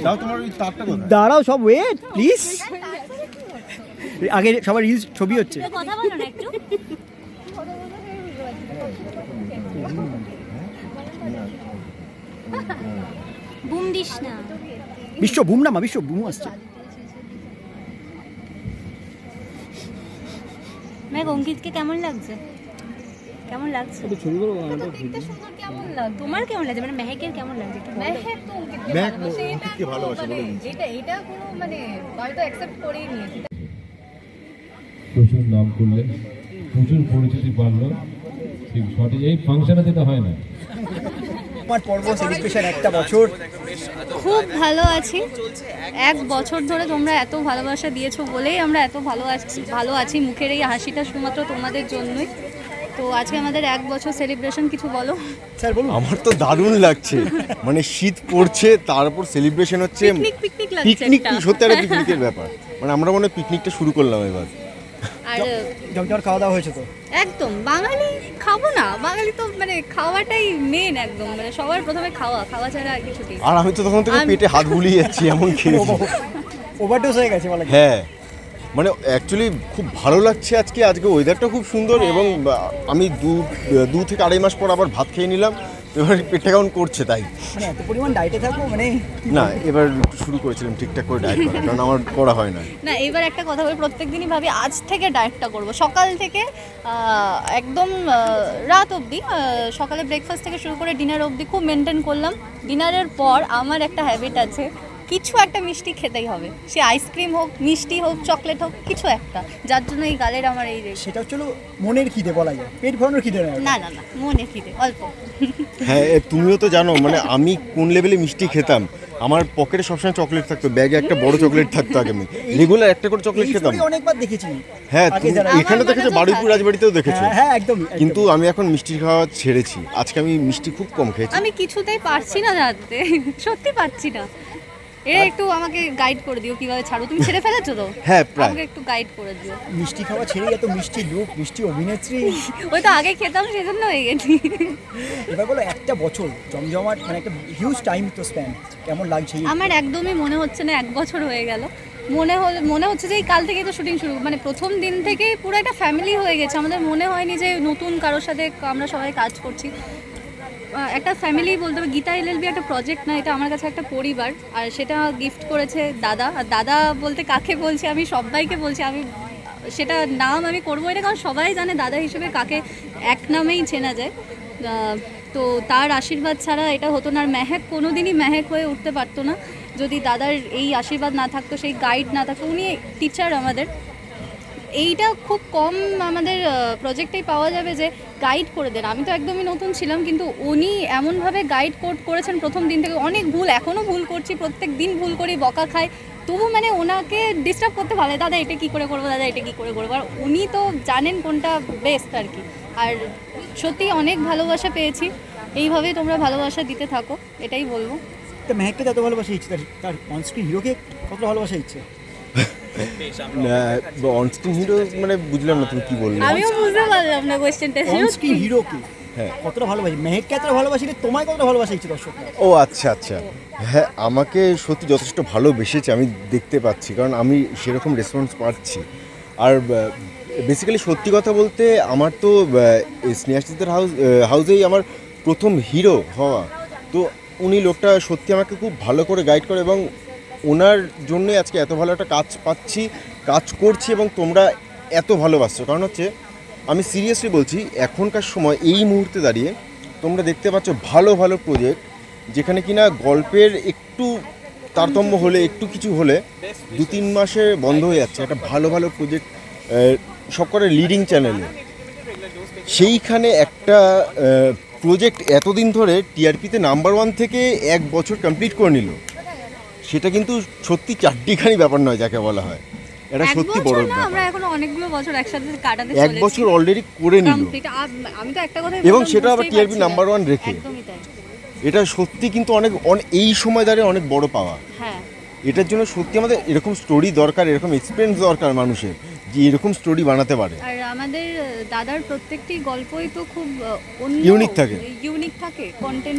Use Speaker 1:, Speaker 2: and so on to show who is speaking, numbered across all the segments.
Speaker 1: দাও তোমার ওই তারটা কোথায়?
Speaker 2: দাঁড়াও সব ওয়েট প্লিজ। আগে সবার রিলস ছবি হচ্ছে।
Speaker 3: কথা বলো না একটু। বুম দিস না।
Speaker 2: বিশ্ব বুম না মা, বিশ্ব বুম আসছে।
Speaker 3: মেঘ অঙ্কিতকে কেমন লাগছে? কেমন লাগছে?
Speaker 2: ছবি করবো
Speaker 3: তোমার কেমন লাগছে? মানে মেহেকের কেমন লাগছে?
Speaker 4: মেহেক তো অঙ্কিতকে ভালোবাসে বলে এটা কোনো মানে হয়তো অ্যাকসেপ্ট করেই নিয়েছে।
Speaker 5: প্রচুর নাম করলে, প্রচুর পরিচিতি বাড়লো, ঠিক সঠিক এই ফাংশনে যেটা হয় না।
Speaker 2: আমার পর্ব সেলিব্রেশন একটা বছর
Speaker 3: খুব ভালো আছি। এক বছর ধরে তোমরা এত ভালোবাসা দিয়েছো বলেই আমরা এত ভালো আছি। মুখের এই হাসিটা শুধুমাত্র তোমাদের জন্যই। তো আজকে আমাদের এক বছর সেলিব্রেশন, কিছু বলো
Speaker 2: স্যার বলুন।
Speaker 1: আমার তো দারুণ লাগছে, মানে শীত পড়ছে তারপর সেলিব্রেশন হচ্ছে,
Speaker 3: পিকনিক
Speaker 1: পিকনিক সত্যি একটা পিকনিকের ব্যাপার। মানে আমরা মনে হয় পিকনিকটা শুরু করলাম এবার।
Speaker 3: আর
Speaker 2: জমজমাট খাওয়া দাওয়া হয়েছে তো?
Speaker 3: একদম বাঙালি খাবো না, বাঙালি তো মানে খাওয়াটাই মেন একদম, মানে সবার প্রথমে খাওয়া ছাড়া কিছু নেই।
Speaker 1: আর আমি তো তখন থেকে পেটে হাত বুলিয়ে যাচ্ছি এমন খেয়েছি।
Speaker 2: ওভারডোজ হয়ে গেছে বলে।
Speaker 1: হ্যাঁ মানে অ্যাকচুয়ালি খুব ভালো লাগছে আজকে ওয়েদারটা খুব সুন্দর। এবং আমি 2 থেকে 2.5 মাস পর আবার ভাত খেয়ে নিলাম, এবার পেটটা কেমন করছে তাই।
Speaker 2: মানে এত পরিমাণ ডায়েটে থাকবো মানে
Speaker 1: না, এবার শুরু করেছিলাম ঠিকঠাক করে ডায়েট করা, কারণ আমার করা হয় না।
Speaker 3: না এবার একটা কথা বলি, প্রত্যেকদিনই ভাবি আজ থেকে ডায়েটটা করব। সকাল থেকে একদম রাত অবধি, সকালে ব্রেকফাস্ট থেকে শুরু করে ডিনার অবধি খুব মেনটেন করলাম। ডিনারের পর আমার একটা হ্যাবিট আছে, কিছু একটা মিষ্টি খেতেই হবে, সে আইসক্রিম হোক, মিষ্টি হোক, চকলেট হোক, কিছু একটা, যার জন্য এই গালের আমার এই রেশ।
Speaker 2: সেটা হচ্ছে মনের খিদে বলা যায়, পেট ভরানোর খিদে নয়।
Speaker 3: না মনে খিদে অল্প।
Speaker 1: হ্যাঁ তুমিও তো জানো মানে আমি কোন লেভেলে মিষ্টি খেতাম। আমার পকেটে সবসময় চকলেট থাকতো, ব্যাগে একটা বড় চকলেট থাকতো, আগে আমি রেগুলার একটা করে চকলেট খেতাম।
Speaker 2: অনেকবার দেখেছি।
Speaker 1: হ্যাঁ এখানে দেখেছো, বারুইপুর রাজবাড়িতেও দেখেছো।
Speaker 2: হ্যাঁ একদম।
Speaker 1: কিন্তু আমি এখন মিষ্টি খাওয়া ছেড়েছি, আজকে আমি মিষ্টি খুব কম খেয়েছি।
Speaker 3: আমি কিছুতেই পারছি না জানতে, সত্যি পারছি না। একটু আমাকে গাইড করে দিও কিভাবে ছাড়ো। তুমি ছেড়ে ফেলেছো তো?
Speaker 1: হ্যাঁ প্রায়।
Speaker 3: আমাকে একটু গাইড করে দিও।
Speaker 2: মিষ্টি খাওয়া ছেড়ে এত মিষ্টি লোক, মিষ্টি অভিনেত্রী।
Speaker 3: ওই তো আগে খেতাম সেজন্য হয়ে গেছি।
Speaker 2: এবার বলো একটা বছর জমজমাট, মানে একটা হিউজ টাইম তো স্প্যান, কেমন লাগছে?
Speaker 3: আমার একদমই মনে হচ্ছে না 1 বছর হয়ে গেল। মনে হচ্ছে যে এই কাল থেকেই তো শুটিং শুরু, মানে প্রথম দিন থেকে পুরো একটা ফ্যামিলি হয়ে গেছে আমাদের। মনে হয়নি যে নতুন কারোর সাথে আমরা সবাই কাজ করছি, একটা ফ্যামিলি বলতে হবে। গীতা এলএলবি একটা প্রজেক্ট না, এটা আমার কাছে একটা পরিবার। আর সেটা গিফট করেছে দাদা। আর দাদা বলতে কাকে বলছি, আমি সবাইকে বলছি। আমি সেটা নাম আমি করবো এটা, কারণ সবাই জানে দাদা হিসেবে কাকে এক নামেই চেনা যায়। তো তার আশীর্বাদ ছাড়া এটা হতো না। আর মেহেক কোনোদিনই মেহেক হয়ে উঠতে পারতো না যদি দাদার এই আশীর্বাদ না থাকতো, সেই গাইড না থাকতো। উনি টিচার আমাদের, এইটা খুব কম আমাদের প্রজেক্টেই পাওয়া যাবে যে গাইড করে দেন। আমি তো একদমই নতুন ছিলাম, কিন্তু উনি এমনভাবে গাইড করেছেন প্রথম দিন থেকে। অনেক ভুল, এখনও ভুল করছি, প্রত্যেক দিন ভুল করি, বকা খাই, তবু মানে ওনাকে ডিস্টার্ব করতে ভালো, দাদা এটা কী করে করবো, দাদা এটা কী করে করবো। আর উনি তো জানেন কোনটা বেস্ট আর কি। আর সত্যি অনেক ভালোবাসা পেয়েছি, এইভাবেই তোমরা ভালোবাসা দিতে থাকো, এটাই বলবো।
Speaker 2: তো মেহেককে যত ভালোবাসা ইচ্ছে, তার অনস্ক্রিন হিরোকে কত ভালোবাসা ইচ্ছে?
Speaker 1: অনস্ক্রিন হিরো মানে বুঝলাম না তুমি কি বললে।
Speaker 3: আমিও বুঝতে পারলাম না কোয়েশ্চেনটা।
Speaker 2: অনস্ক্রিন হিরোকে
Speaker 1: হ্যাঁ
Speaker 2: কতটা ভালোবাসি, মেহেককে এতটা ভালোবাসি, তোমায় কতটা ভালোবাসা ইচ্ছে দর্শক?
Speaker 1: ও আচ্ছা। হ্যাঁ আমাকে সত্যি যথেষ্ট ভালোবেসেছে, আমি দেখতে পাচ্ছি, কারণ আমি সেরকম রেসপন্স পাচ্ছি। আর বেসিক্যালি সত্যি কথা বলতে আমার তো স্নেহাশিসের হাউসেই আমার প্রথম হিরো হওয়া। তো উনি লোকটা সত্যি আমাকে খুব ভালো করে গাইড করে, এবং ওনার জন্যই আজকে এত ভালো একটা কাজ করছি, এবং তোমরা এত ভালোবাসছো। কারণ হচ্ছে আমি সিরিয়াসলি বলছি, এখনকার সময় এই মুহূর্তে দাঁড়িয়ে তোমরা দেখতে পাচ্ছ ভালো প্রজেক্ট, যেখানে কিনা গল্পের একটু তারতম্য হলে, একটু কিছু হলে 2-3 মাসে বন্ধ হয়ে যাচ্ছে। একটা ভালো প্রজেক্ট সব করে লিডিং চ্যানেলে, সেইখানে একটা প্রজেক্ট এতদিন ধরে টিআরপিতে নাম্বার 1 থেকে 1 বছর কমপ্লিট করে নিল। সেটা কিন্তু সত্যি চারটিখানি ব্যাপার নয় যাকে বলা হয়, এটা সত্যি বড় ব্যাপার।
Speaker 3: আমরা এখন অনেকগুলো বছর একসাথে কাটাতে চলেছি,
Speaker 1: 1 বছর অলরেডি করে নিল,
Speaker 3: আমি তো একটা কথা,
Speaker 1: এবং সেটা আবার টিআরপি নাম্বার 1 রেখে।
Speaker 3: একদমই তাই।
Speaker 1: এটা সত্যি কিন্তু অনেক এই সময় দাঁড়িয়ে অনেক বড় পাওয়া।
Speaker 3: হ্যাঁ
Speaker 1: এটার জন্য সত্যি আমাদের এরকম স্টোরি দরকার, এরকম এক্সপিরিয়েন্স দরকার মানুষের, যে এরকম স্টোরি বানাতে পারে।
Speaker 3: আর আমাদের দাদার প্রত্যেকটি গল্পই তো খুব
Speaker 1: ইউনিক থাকে,
Speaker 3: কন্টেন্ট।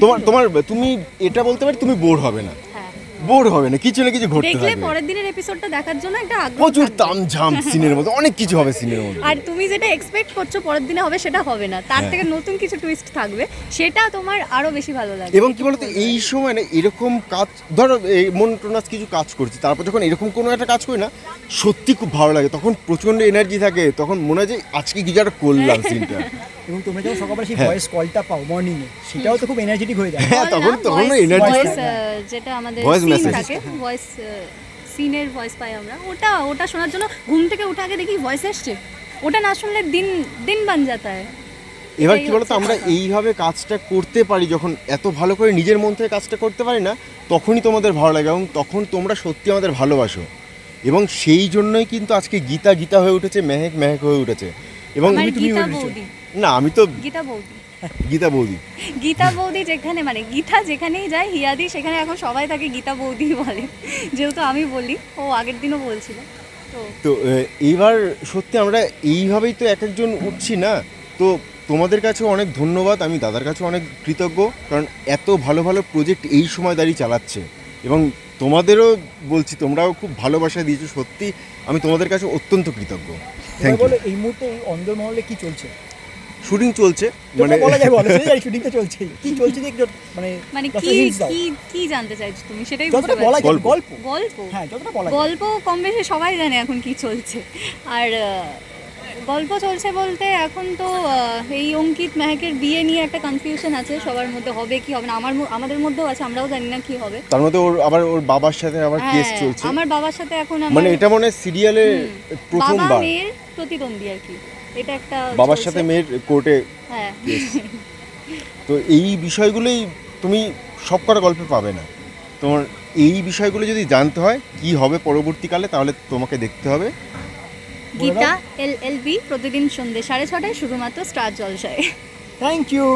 Speaker 1: তুমি এটা বলতে পারি তুমি বোর হবে না। বোর হবে না, কিছু না কিছু ঘটতে
Speaker 3: দেখলে
Speaker 1: থাকবে।
Speaker 3: পরের দিনের এপিসোডটা দেখার জন্য একটা আগ্রহ
Speaker 1: প্রচুর
Speaker 3: থাকবে।
Speaker 1: তামঝাম সিনের মধ্যে, অনেক কিছু হবে সিনের মধ্যে।
Speaker 3: আর তুমি যেটা এক্সপেক্ট করছো পরের দিনে হবে সেটা হবে না, তার থেকে নতুন কিছু টুইস্ট থাকবে, সেটা তোমার আরো বেশি ভালো লাগবে।
Speaker 1: এবং কি বলতো, এই সময় না এরকম কাজ, ধরো এই মনোটোনাস কিছু কাজ করছি, তারপর যখন এরকম কোনো একটা কাজ করি না, সত্যি খুব ভালো লাগে, তখন প্রচণ্ড এনার্জি থাকে, তখন মনে হয় যে আজকে কিছু একটা করলাম সিনটা।
Speaker 2: এবং তোমরা যখন সকালবেলা সেই ভয়েস কলটা পাও মর্নিংয়ে, সেটাও তো খুব এনার্জেটিক হয়ে যায়।
Speaker 1: হ্যাঁ, তখন এনার্জি
Speaker 3: ভয়েস যেটা আমাদের
Speaker 1: Voice
Speaker 3: সিন
Speaker 1: message।
Speaker 3: থাকে, ভয়েস সিনের ভয়েস পাই আমরা, ওটা শোনার জন্য ঘুম থেকে উঠে আগে দেখি ভয়েস এসছে, ওটা না শুনলে দিন দিন বান যাতা হয়।
Speaker 1: এবার
Speaker 3: এটাই
Speaker 1: কি বলতো,
Speaker 3: হচ্ছে
Speaker 1: আমরা
Speaker 3: কথা।
Speaker 1: এইভাবে কাজটা করতে পারি, যখন এত ভালো করে নিজের মন থেকে কাজটা করতে পারি না, তখনই তোমাদের ভালো লাগে এবং তখন তোমরা সত্যি আমাদের ভালোবাসো। এবং সেই জন্যই কিন্তু আজকে গীতা গীতা হয়ে উঠেছে, মেহেক মেহেক হয়ে উঠেছে। এবং
Speaker 3: আমার
Speaker 2: তুমি
Speaker 3: গীতা
Speaker 2: বলেছো।
Speaker 3: বৌদি,
Speaker 1: না, আমি তো
Speaker 3: গীতা বৌদি,
Speaker 1: গীতা বৌদি।
Speaker 3: গীতা বৌদি যেখানে, মানে গীতা যেখানেই যায় হিয়াদি, সেখানে এখন সবাই তাকে গীতা বৌদি বলে, যেহেতু আমি বলি, ও আগের দিনও বলছিল। তো
Speaker 1: তো এইবার সত্যি আমরা এইভাবেই তো এক একজন উঠছি না, তো তোমাদের কাছেও অনেক ধন্যবাদ, আমি দাদার কাছেও অনেক কৃতজ্ঞ, কারণ এত ভালো ভালো প্রজেক্ট এই সময় দাঁড়িয়ে চালাচ্ছে। এবং তোমাদেরও বলছি, তোমরাও খুব ভালোবাসা দিয়েছো, সত্যি আমি তোমাদের কাছে অত্যন্ত কৃতজ্ঞ।
Speaker 2: এবার
Speaker 1: থ্যাংক ইউ।
Speaker 2: বলো এই মুহূর্তে এই অন্দরমহলে কি চলছে?
Speaker 1: শুটিং চলছে,
Speaker 2: মানে
Speaker 1: মানে
Speaker 2: বলা যায়, বলো সেই শুটিংটা চলছে, কি চলছে যে একটু মানে
Speaker 3: মানে
Speaker 2: just
Speaker 3: কি
Speaker 2: hints দাও।
Speaker 3: কি কি জানতে চাইছো তুমি, সেটাই
Speaker 2: যতটা
Speaker 3: বুঝতে
Speaker 2: বলা
Speaker 3: পারছি।
Speaker 2: যায়
Speaker 1: গল্প।
Speaker 2: গল্প,
Speaker 3: গল্প,
Speaker 2: হ্যাঁ যতটা বলা যায়।
Speaker 3: গল্প কম বেশি সবাই জানে এখন কি চলছে। আর গল্প চলছে বলতে এখন তো এই অঙ্কিত মেহেকের বিয়ে নিয়ে একটা কনফিউশন আছে সবার মধ্যে, হবে কি হবে না, আমাদের মধ্যেও আছে, আমরাও জানি না কি হবে।
Speaker 1: তার মধ্যে ওর বাবার সাথে আবার কেস
Speaker 3: হ্যাঁ,
Speaker 1: চলছে,
Speaker 3: আমার বাবার সাথে এখন
Speaker 1: মানে এটা মনে হয় সিরিয়ালে
Speaker 3: বাবা
Speaker 1: প্রথমবার
Speaker 3: মেয়ের প্রতিদ্বন্দ্বী আর কি, এটা একটা
Speaker 1: বাবার
Speaker 3: চলছে।
Speaker 1: সাথে মেয়ের কোর্টে
Speaker 3: হ্যাঁ,
Speaker 1: কেস। তো এই বিষয়গুলোই তুমি সব কটা গল্পে পাবে না, তোমার এই বিষয়গুলো যদি জানতে হয় কি হবে পরবর্তীকালে, তাহলে তোমাকে দেখতে হবে
Speaker 3: গীতা LLB প্রতিদিন সন্ধ্যে 6:30টায় শুধুমাত্র স্টার জলসায়।
Speaker 2: Thank you.